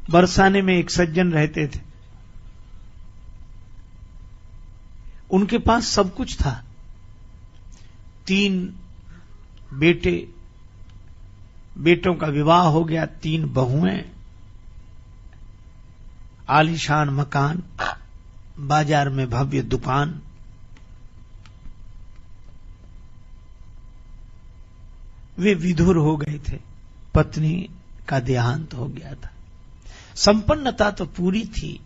बरसाने में एक सज्जन रहते थे। उनके पास सब कुछ था, 3 बेटे, बेटों का विवाह हो गया, 3 बहुएं, आलीशान मकान, बाजार में भव्य दुकान। वे विधुर हो गए थे, पत्नी का देहांत हो गया था। संपन्नता तो पूरी थी,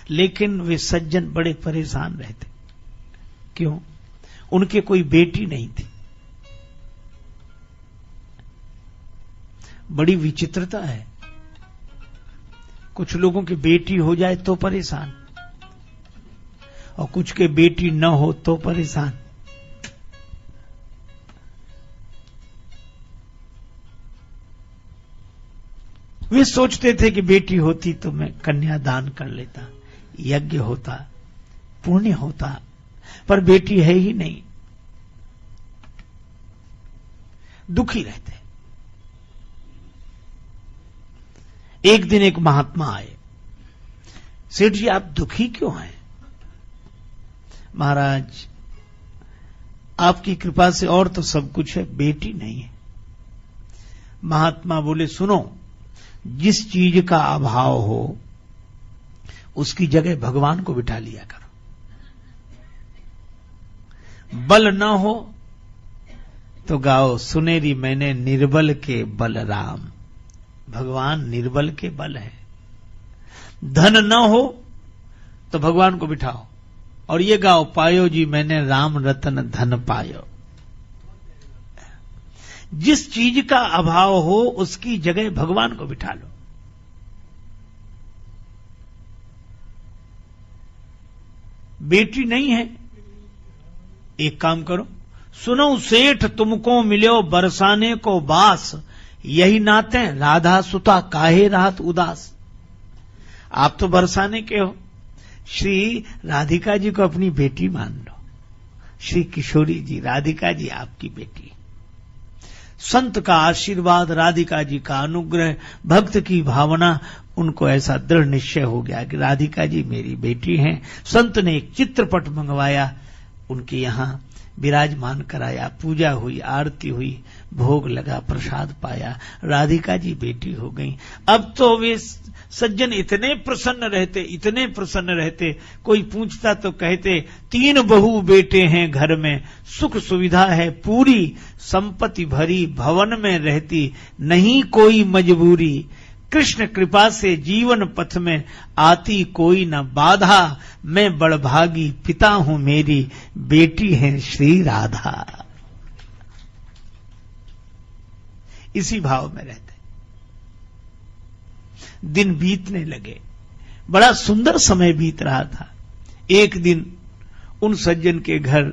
लेकिन वे सज्जन बड़े परेशान रहते। क्यों? उनके कोई बेटी नहीं थी। बड़ी विचित्रता है, कुछ लोगों की बेटी हो जाए तो परेशान, और कुछ के बेटी न हो तो परेशान। वे सोचते थे कि बेटी होती तो मैं कन्यादान कर लेता, यज्ञ होता, पुण्य होता, पर बेटी है ही नहीं। दुखी रहते। एक दिन एक महात्मा आए। सेठ जी, आप दुखी क्यों हैं? महाराज, आपकी कृपा से और तो सब कुछ है, बेटी नहीं है। महात्मा बोले, सुनो, जिस चीज का अभाव हो उसकी जगह भगवान को बिठा लिया करो। बल न हो तो गाओ, सुनेरी मैंने निर्बल के बलराम। भगवान निर्बल के बल है। धन न हो तो भगवान को बिठाओ, और ये गाओ, पायो जी मैंने राम रतन धन पायो। जिस चीज का अभाव हो उसकी जगह भगवान को बिठा लो। बेटी नहीं है, एक काम करो, सुनो सेठ तुमको मिलो बरसाने को बास, यही नाते राधा सुता काहे रात उदास। आप तो बरसाने के हो, श्री राधिका जी को अपनी बेटी मान लो। श्री किशोरी जी, राधिका जी आपकी बेटी। संत का आशीर्वाद, राधिका जी का अनुग्रह, भक्त की भावना, उनको ऐसा दृढ़ निश्चय हो गया कि राधिका जी मेरी बेटी हैं। संत ने एक चित्रपट मंगवाया, उनके यहां विराजमान कराया, पूजा हुई, आरती हुई, भोग लगा, प्रसाद पाया, राधिका जी बेटी हो गई। अब तो वे सज्जन इतने प्रसन्न रहते, कोई पूछता तो कहते 3 बहू बेटे हैं घर में, सुख सुविधा है पूरी, संपत्ति भरी भवन में रहती, नहीं कोई मजबूरी, कृष्ण कृपा से जीवन पथ में आती कोई न बाधा, मैं बड़भागी पिता हूं मेरी बेटी है श्री राधा। इसी भाव में रहते। दिन बीतने लगे, बड़ा सुंदर समय बीत रहा था। एक दिन उन सज्जन के घर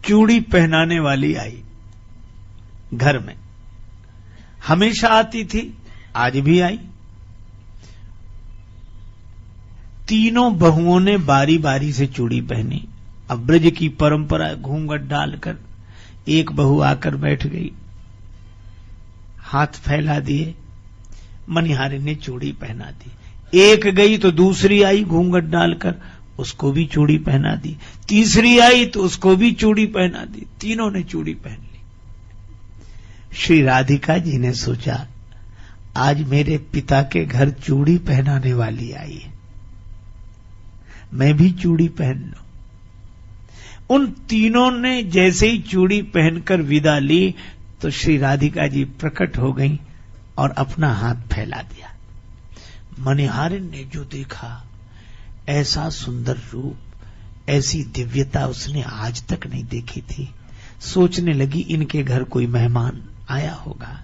चूड़ी पहनाने वाली आई। घर में हमेशा आती थी, आज भी आई। तीनों बहुओं ने बारी बारी से चूड़ी पहनी। अब ब्रज की परंपरा, घूंघट डालकर एक बहू आकर बैठ गई, हाथ फैला दिए, मनिहारी ने चूड़ी पहना दी। एक गई तो दूसरी आई घूंघट डालकर, उसको भी चूड़ी पहना दी। तीसरी आई तो उसको भी चूड़ी पहना दी। तीनों ने चूड़ी पहन ली। श्री राधिका जी ने सोचा, आज मेरे पिता के घर चूड़ी पहनाने वाली आई है, मैं भी चूड़ी पहन लूं। उन तीनों ने जैसे ही चूड़ी पहनकर विदा ली तो श्री राधिका जी प्रकट हो गईं और अपना हाथ फैला दिया। मनिहारिन ने जो देखा, ऐसा सुंदर रूप, ऐसी दिव्यता उसने आज तक नहीं देखी थी। सोचने लगी इनके घर कोई मेहमान आया होगा।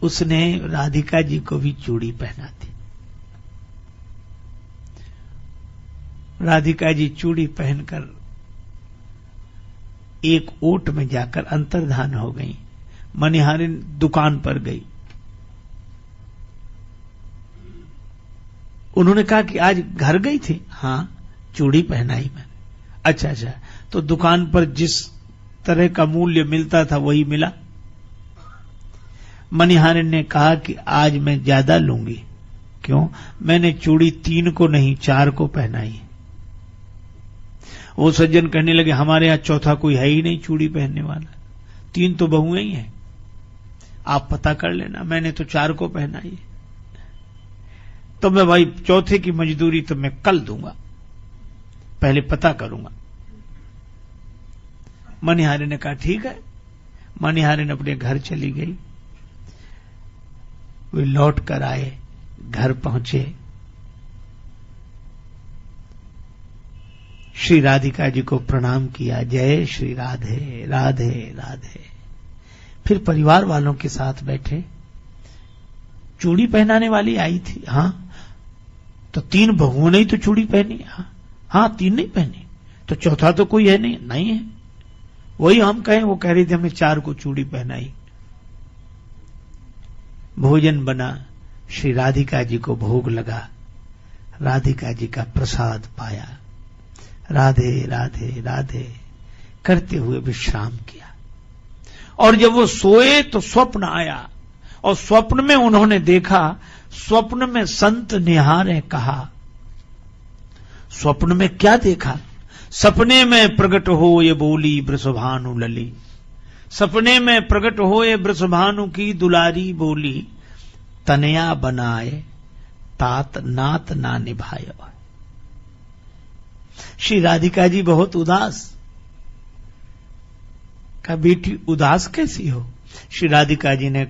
उसने राधिका जी को भी चूड़ी पहना दी। राधिका जी चूड़ी पहनकर एक ओट में जाकर अंतर्धान हो गई। मनिहारिन दुकान पर गई। उन्होंने कहा कि आज घर गई थी? हाँ, चूड़ी पहनाई मैंने। अच्छा, तो दुकान पर जिस तरह का मूल्य मिलता था वही मिला? मनिहारिन ने कहा कि आज मैं ज्यादा लूंगी। क्यों? मैंने चूड़ी 3 को नहीं 4 को पहनाई। वो सज्जन कहने लगे हमारे यहां चौथा कोई है ही नहीं चूड़ी पहनने वाला, 3 तो बहुएं ही हैं, आप पता कर लेना, मैंने तो 4 को पहनाई। तो मैं भाई चौथे की मजदूरी तो मैं कल दूंगा, पहले पता करूंगा। मनिहारिन ने कहा ठीक है। मनिहारिन अपने घर चली गई। वे लौट कर आए, घर पहुंचे। श्री राधिका जी को प्रणाम किया, जय श्री राधे राधे राधे। फिर परिवार वालों के साथ बैठे। चूड़ी पहनाने वाली आई थी, हां, तो 3 बहुओं ने ही तो चूड़ी पहनी। हाँ 3 नहीं पहनी, तो चौथा तो कोई है नहीं। नहीं है, वही हम कहें, वो कह रही थी हमने 4 को चूड़ी पहनाई। भोजन बना, श्री राधिका जी को भोग लगा, राधिका जी का प्रसाद पाया, राधे राधे राधे करते हुए विश्राम किया। और जब वो सोए तो स्वप्न आया, और स्वप्न में उन्होंने देखा, स्वप्न में संत निहारे कहा। स्वप्न में क्या देखा? सपने में प्रकट हो ये बोली वृषभानु लली, सपने में प्रकट हो ये वृषभानु की दुलारी बोली, तनया बनाए तात नात ना निभायो। श्री राधिका जी बहुत उदास। कहा बेटी उदास कैसी हो? श्री राधिका जी ने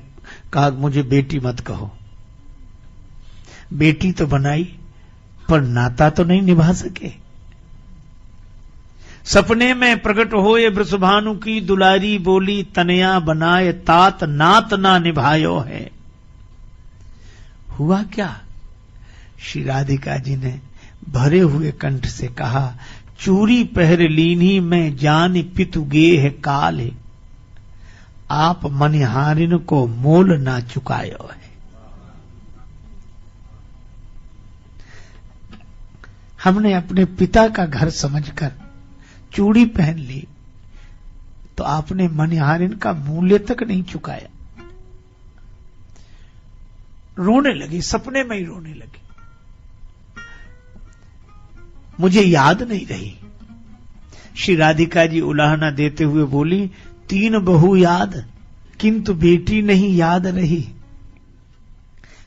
कहा मुझे बेटी मत कहो, बेटी तो बनाई पर नाता तो नहीं निभा सके। सपने में प्रकट होए वृषभानु की दुलारी बोली, तनया बनाए तात नात ना निभायो है। हुआ क्या? श्री राधिका जी ने भरे हुए कंठ से कहा, चूरी पहर लीनी में जान पितु गेह काल है, आप मनिहारिन को मोल ना चुकायो है। हमने अपने पिता का घर समझकर चूड़ी पहन ली, तो आपने मनिहारिन का मूल्य तक नहीं चुकाया। रोने लगी, सपने में ही रोने लगी। मुझे याद नहीं रही। श्री राधिका जी उलाहना देते हुए बोली, 3 बहू याद किंतु बेटी नहीं याद रही,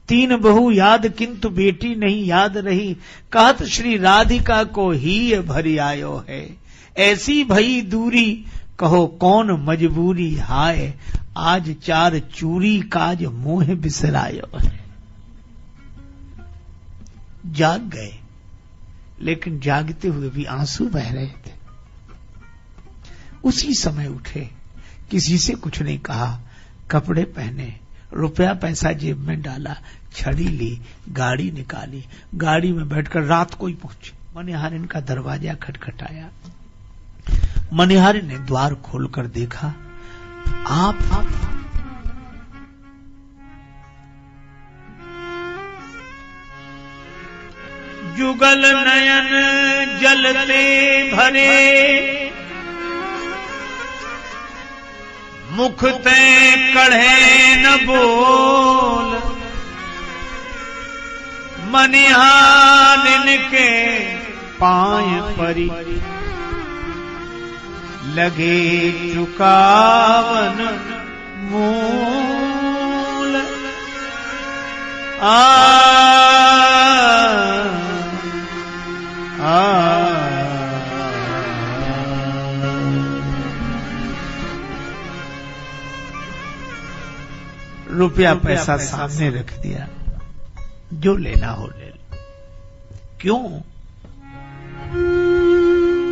3 बहू याद किंतु बेटी नहीं याद रही, कहत श्री राधिका को ही भरी आयो है, ऐसी भई दूरी कहो कौन मजबूरी हाय, आज 4 चूरी काज मोह बिसरायो है। जाग गए, लेकिन जागते हुए भी आंसू बह रहे थे। उसी समय उठे, किसी से कुछ नहीं कहा, कपड़े पहने, रुपया पैसा जेब में डाला, छड़ी ली, गाड़ी निकाली, गाड़ी में बैठकर रात को ही पहुंचे। मनिहारिन का दरवाजा खटखटाया। मनिहारिन ने द्वार खोलकर देखा, आप जुगल नयन जलते भरे, मुख ते कढ़े न बोल, मनिहारिन के पांय परी लगे चुकावन मूल। रुपया पैसा सामने रख दिया, जो लेना हो ले लो। क्यों?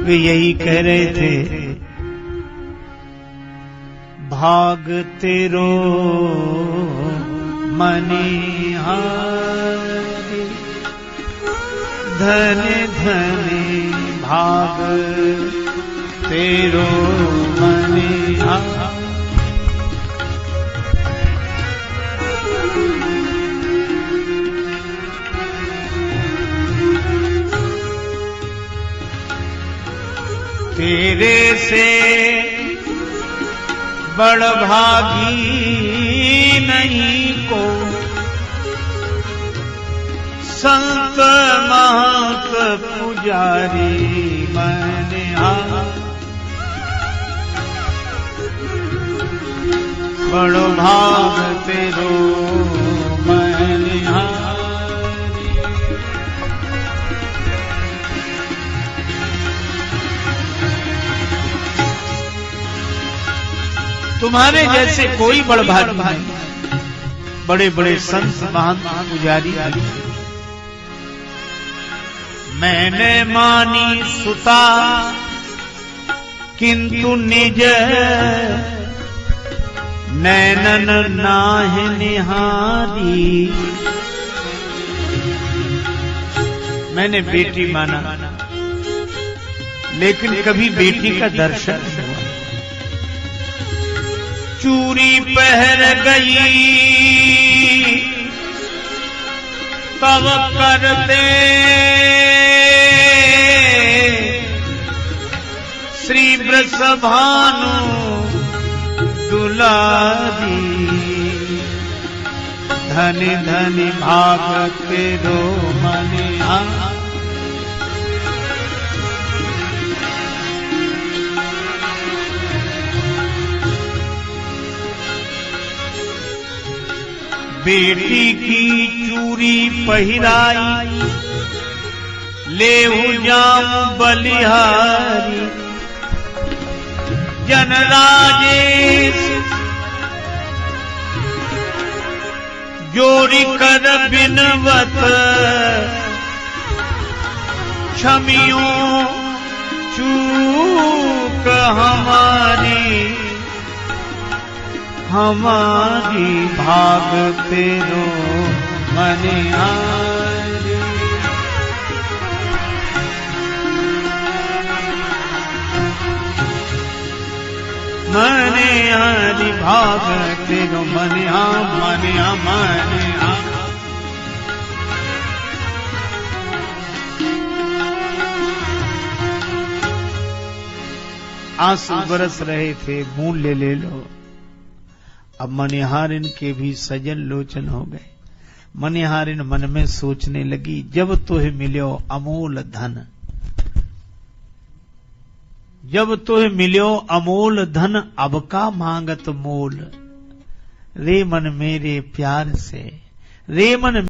वे यही कह रहे थे, भाग तेरो मनिहारी, धन धन भाग तेरो मनिहारी। तेरे से बड़ भागी नहीं को संत महत पुजारी मैंने बड़ो भाग तेरो मैंने तुम्हारे जैसे कोई बड़भागी नहीं, बड़े बड़े संत महंत पुजारी नहीं। मैंने मानी सुता किंतु निज नैनन नाहि निहारी। मैंने बेटी माना लेकिन कभी बेटी का दर्शन नहीं हुआ। चूड़ी पहर गई तब करते श्री वृषभानु दुलारी। धनि धनि भाग तेरो मने बेटी की चूड़ी पहिराई लेहु जाम बलिहारी। जन राजेश जोड़ी कर बिनवत क्षमियो चूक हमारी। हमारी भाग तेरो मनिहारी। मनिहारी भाग तेरो मनिहा मनिहा मनिहा। आंसू बरस रहे थे, मूल्य ले लो। अब मनिहारिन के भी सजन लोचन हो गए। मनिहारिन मन में सोचने लगी, जब तुहे मिलो अमोल धन, जब तुहे मिलो अमोल धन, अब का मांगत मोल। रे मन मेरे प्यार से, रे मन